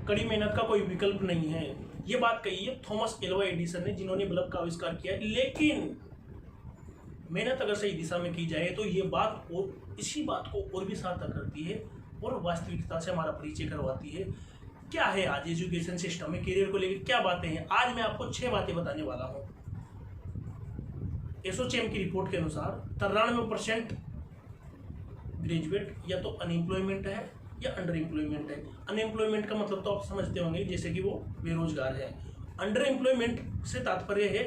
कड़ी मेहनत का कोई विकल्प नहीं है। ये बात कही है थॉमस एल्वा एडिसन ने, जिन्होंने बल्ब का आविष्कार किया। लेकिन मेहनत अगर सही दिशा में की जाए तो ये बात और इसी बात को और भी सार्थक करती है और वास्तविकता से हमारा परिचय करवाती है। क्या है आज एजुकेशन सिस्टम में करियर को लेकर क्या बातें हैं, आज मैं आपको 6 बातें बताने वाला हूँ। एसोचैम की रिपोर्ट के अनुसार 93% ग्रेजुएट या तो अनएम्प्लॉयमेंट है या अंडर एम्प्लॉयमेंट है। अनएम्प्लॉयमेंट का मतलब तो आप समझते होंगे, जैसे कि वो बेरोजगार है। अंडर एम्प्लॉयमेंट से तात्पर्य है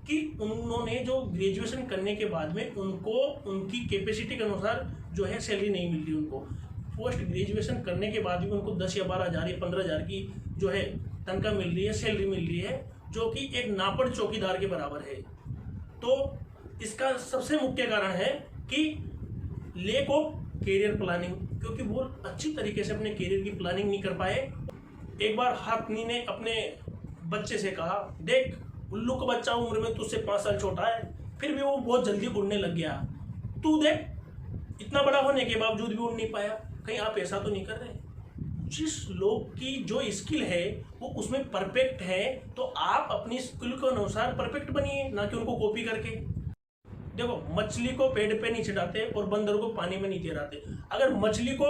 कि उन्होंने जो ग्रेजुएशन करने के बाद में उनको उनकी कैपेसिटी के अनुसार जो है सैलरी नहीं मिल रही। उनको पोस्ट ग्रेजुएशन करने के बाद भी उनको 10 या 12,000 या 15,000 की जो है तनख्वाह मिल रही है, सैलरी मिल रही है, जो कि एक नापड़ चौकीदार के बराबर है। तो इसका सबसे मुख्य कारण है कि लेक ऑफ कैरियर प्लानिंग, क्योंकि वो अच्छी तरीके से अपने कैरियर की प्लानिंग नहीं कर पाए। एक बार हाथनी ने अपने बच्चे से कहा, देख उल्लू का बच्चा उम्र में तुझसे 5 साल छोटा है, फिर भी वो बहुत जल्दी उड़ने लग गया। तू देख इतना बड़ा होने के बावजूद भी उड़ नहीं पाया, कहीं आप ऐसा तो नहीं कर रहे? जिस लोग की जो स्किल है वो उसमें परफेक्ट है, तो आप अपनी स्किल के अनुसार परफेक्ट बनिए, ना कि उनको कॉपी करके। देखो, मछली को पेड़ पे नहीं चढ़ाते और बंदर को पानी में नहीं तैराते। अगर मछली को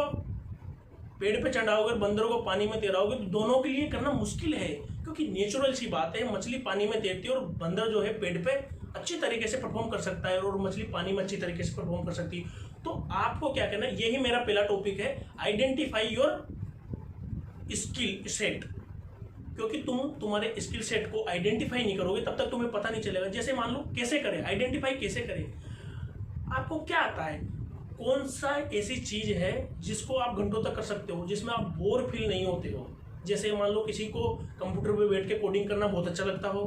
पेड़ पे चढ़ाओगे, बंदर को पानी में तैराओगे, तो दोनों के लिए करना मुश्किल है, क्योंकि नेचुरल सी बात है, मछली पानी में तैरती है और बंदर जो है पेड़ पे अच्छी तरीके से परफॉर्म कर सकता है और मछली पानी में अच्छी तरीके से परफॉर्म कर सकती है। तो आपको क्या करना है, यही मेरा पहला टॉपिक है, आइडेंटिफाई योर स्किल सेट। क्योंकि तुम तुम्हारे स्किल सेट को आइडेंटिफाई नहीं करोगे तब तक तुम्हें पता नहीं चलेगा। जैसे मान लो, कैसे करें आइडेंटिफाई, कैसे करें? आपको क्या आता है, कौन सा ऐसी चीज है जिसको आप घंटों तक कर सकते हो, जिसमें आप बोर फील नहीं होते हो? जैसे मान लो किसी को कंप्यूटर पे बैठ के कोडिंग करना बहुत अच्छा लगता हो,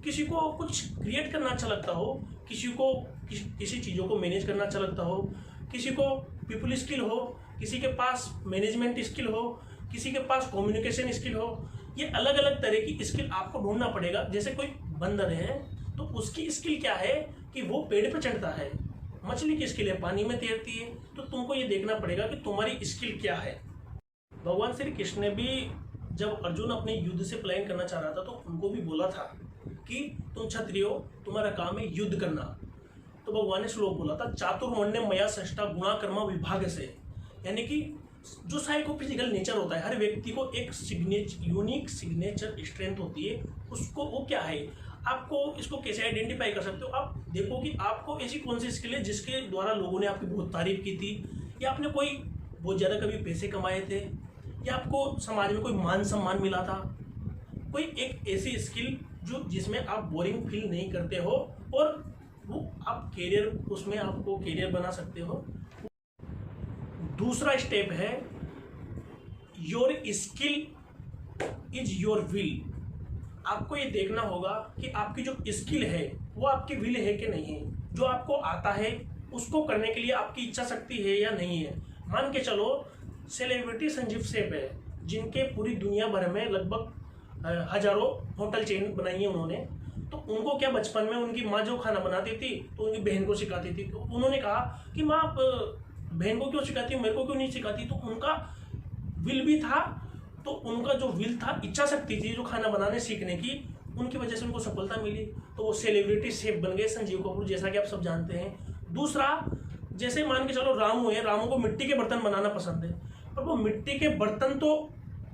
किसी को कुछ क्रिएट करना अच्छा लगता हो, किसी को किसी चीज़ों को मैनेज करना अच्छा लगता हो, किसी को पीपल स्किल हो, किसी के पास मैनेजमेंट स्किल हो, किसी के पास कम्युनिकेशन स्किल हो। ये अलग अलग तरह की स्किल आपको ढूंढना पड़ेगा। जैसे कोई बंदर है तो उसकी स्किल क्या है कि वो पेड़ पे चढ़ता है, मछली की स्किल है पानी में तैरती है। तो तुमको ये देखना पड़ेगा कि तुम्हारी स्किल क्या है। भगवान श्री कृष्ण ने भी जब अर्जुन अपने युद्ध से प्लान करना चाह रहा था तो उनको भी बोला था कि तुम क्षत्रिय हो, तुम्हारा काम है युद्ध करना। तो भगवान ने श्लोक बोला था, चातुर्वर्ण्य मया सृष्टा गुणा कर्मा विभाग से, यानी कि जो साइकोफिजिकल नेचर होता है, हर व्यक्ति को एक यूनिक सिग्नेचर स्ट्रेंथ होती है। उसको वो क्या है, आपको इसको कैसे आइडेंटिफाई कर सकते हो? आप देखो कि आपको ऐसी कौन सी स्किल है जिसके द्वारा लोगों ने आपकी बहुत तारीफ की थी, या आपने कोई बहुत ज़्यादा कभी पैसे कमाए थे, या आपको समाज में कोई मान सम्मान मिला था। कोई एक ऐसी स्किल जो जिसमें आप बोरिंग फील नहीं करते हो और वो आप कैरियर, उसमें आपको कैरियर बना सकते हो। दूसरा स्टेप है, your skill is your will. आपको ये देखना होगा कि आपकी जो स्किल है वो आपकी विल है कि नहीं है। जो आपको आता है उसको करने के लिए आपकी इच्छा शक्ति है या नहीं है। मान के चलो, सेलिब्रिटी संजीव सेठ है, जिनके पूरी दुनिया भर में लगभग हजारों होटल चेन बनाई है उन्होंने। तो उनको क्या, बचपन में उनकी माँ जो खाना बनाती थी तो उनकी बहन को सिखाती थी। तो उन्होंने कहा कि माँ आप बहन को क्यों सिखाती, मेरे को क्यों नहीं सिखाती? तो उनका विल भी था, तो उनका जो विल था, इच्छा शक्ति थी जो खाना बनाने सीखने की, उनकी वजह से उनको सफलता मिली। तो वो सेलिब्रिटी शेफ बन गए, संजीव कपूर, जैसा कि आप सब जानते हैं। दूसरा, जैसे मान के चलो रामू है, रामू को मिट्टी के बर्तन बनाना पसंद है, पर वो मिट्टी के बर्तन तो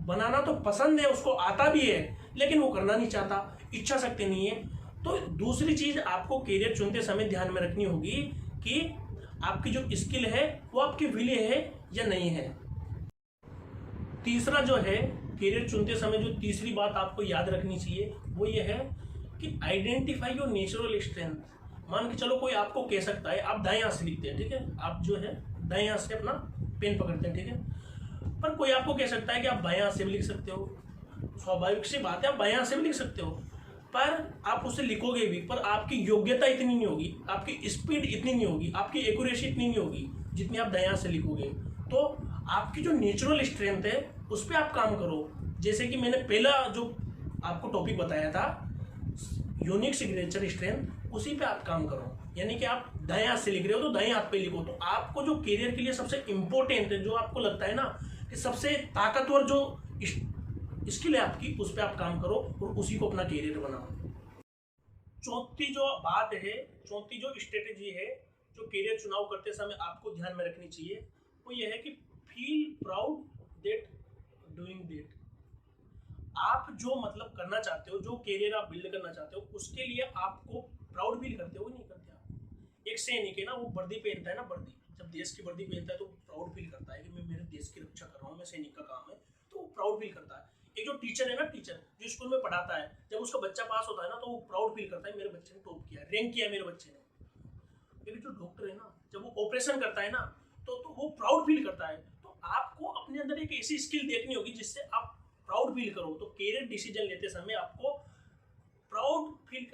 बनाना तो पसंद है, उसको आता भी है, लेकिन वो करना नहीं चाहता, इच्छा शक्ति नहीं है। तो दूसरी चीज आपको कैरियर चुनते समय ध्यान में रखनी होगी कि आपकी जो स्किल है वो आपकी विल है या नहीं है। तीसरा जो है, कैरियर चुनते समय जो तीसरी बात आपको याद रखनी चाहिए वो ये है कि आइडेंटिफाई योर नेचुरल स्ट्रेंथ। मान के चलो कोई आपको कह सकता है, आप दाएं हाथ से लिखते हैं, ठीक है, आप जो है दाएं हाथ से अपना पेन पकड़ते हैं, ठीक है, पर कोई आपको कह सकता है कि आप बाएं हाथ से भी लिख सकते हो। स्वाभाविक सी बात है, आप बाएं हाथ से भी लिख सकते हो, पर आप उसे लिखोगे भी, पर आपकी योग्यता इतनी नहीं होगी, आपकी स्पीड इतनी नहीं होगी, आपकी एक्यूरेसी इतनी नहीं होगी जितनी आप दाएं हाथ से लिखोगे। तो आपकी जो नेचुरल स्ट्रेंथ है उस पर आप काम करो। जैसे कि मैंने पहला जो आपको टॉपिक बताया था, यूनिक सिग्नेचर स्ट्रेंथ, उसी पे आप काम करो। यानी कि आप दाएं हाथ से लिख रहे हो तो दाएं हाथ पे लिखो। तो आपको जो करियर के लिए सबसे इंपॉर्टेंट है, जो आपको लगता है ना कि सबसे ताकतवर जो स्किल है आपकी, उस पर आप काम करो और उसी को अपना कैरियर बनाओ। चौथी जो बात है, चौथी जो स्ट्रेटेजी है जो कैरियर चुनाव करते समय आपको ध्यान में रखनी चाहिए, वो ये है कि feel proud that doing that. आप जो मतलब करना चाहते हो, जो कैरियर आप बिल्ड करना चाहते हो, उसके लिए आपको प्राउड फील करते हो, नहीं करते आप? एक सैनिक है ना, वो वर्दी पहनता है ना, वर्दी, जब देश की वर्दी पहनता है तो प्राउड फील करता है कि मैं मेरे देश की रक्षा कर रहा हूँ, मैं सैनिक का काम है, तो वो प्राउड फील करता है। एक जो टीचर है ना, टीचर जो स्कूल में पढ़ाता है, जब उसका बच्चा पास होता है ना, तो वो प्राउड फील करता है मेरे बच्चे ने टॉप किया, रैंक किया मेरे बच्चे ने। लेकिन जो डॉक्टर है ना, जब वो ऑपरेशन करता है ना, तो वो प्राउड फील करता है। तो आपको अपने अंदर एक ऐसी स्किल देखनी होगी जिससे आप प्राउड फील करो। तो कैरियर डिसीजन लेते समय आपको प्राउड फील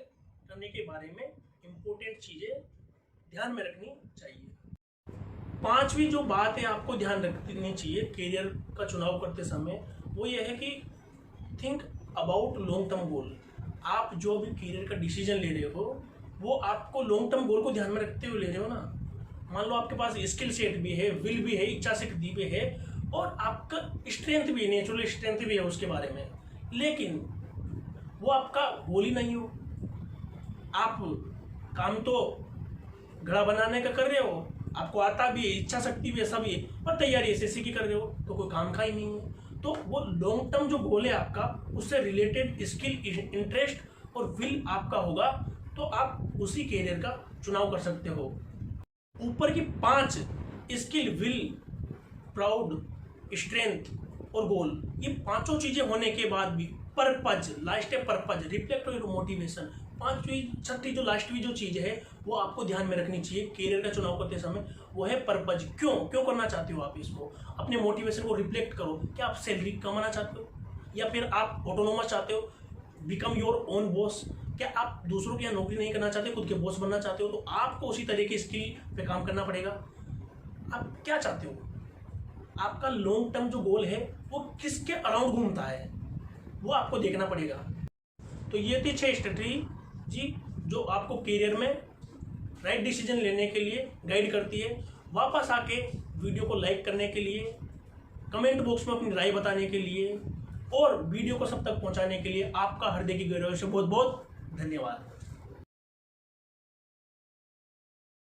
करने के बारे में इंपॉर्टेंट चीजें ध्यान में रखनी चाहिए। पांचवी जो बात है आपको ध्यान रखनी चाहिए कैरियर का चुनाव करते समय, वो ये है कि think about long term goal. आप जो भी कैरियर का डिसीजन ले रहे हो, वो आपको लॉन्ग टर्म गोल को ध्यान में रखते हुए ले रहे हो ना। मान लो आपके पास स्किल सेट भी है, विल भी है, इच्छा शक्ति भी है, और आपका स्ट्रेंथ भी है, नेचुरल स्ट्रेंथ भी है उसके बारे में, लेकिन वो आपका गोल ही नहीं हो। आप काम तो घड़ा बनाने का कर रहे हो, आपको आता भी है, इच्छा शक्ति भी है, सब है, पर तैयारी एसएससी की कर रहे हो, तो कोई काम का ही नहीं है। तो वो लॉन्ग टर्म जो गोल है आपका, उससे रिलेटेड स्किल, इंटरेस्ट और विल आपका होगा, तो आप उसी कैरियर का चुनाव कर सकते हो। ऊपर की 5 स्किल, विल, प्राउड, स्ट्रेंथ और गोल, ये पांचों चीजें होने के बाद भी पर्पज, लास्ट है पर्पज, रिफ्लेक्ट योर मोटिवेशन। छठी जो लास्टवी जो चीज है वो आपको ध्यान में रखनी चाहिए कैरियर का चुनाव करते समय, वो है पर्पज। क्यों करना चाहते हो आप इसको? अपने मोटिवेशन को रिफ्लेक्ट करो। क्या आप सैलरी कमाना चाहते हो, या फिर आप ऑटोनोमस चाहते हो, बिकम योर ओन बॉस? क्या आप दूसरों के यहाँ नौकरी नहीं करना चाहते, खुद के बॉस बनना चाहते हो? तो आपको उसी तरह की स्किल पे काम करना पड़ेगा। आप क्या चाहते हो? आपका लॉन्ग टर्म जो गोल है वो किसके अराउंड घूमता है, वो आपको देखना पड़ेगा। तो ये थी 6 स्ट्रेटजी जो आपको कैरियर में राइट डिसीजन लेने के लिए गाइड करती है। वापस आके वीडियो को लाइक करने के लिए, कमेंट बॉक्स में अपनी राय बताने के लिए और वीडियो को सब तक पहुंचाने के लिए आपका हृदय की गहराइयों से बहुत बहुत धन्यवाद।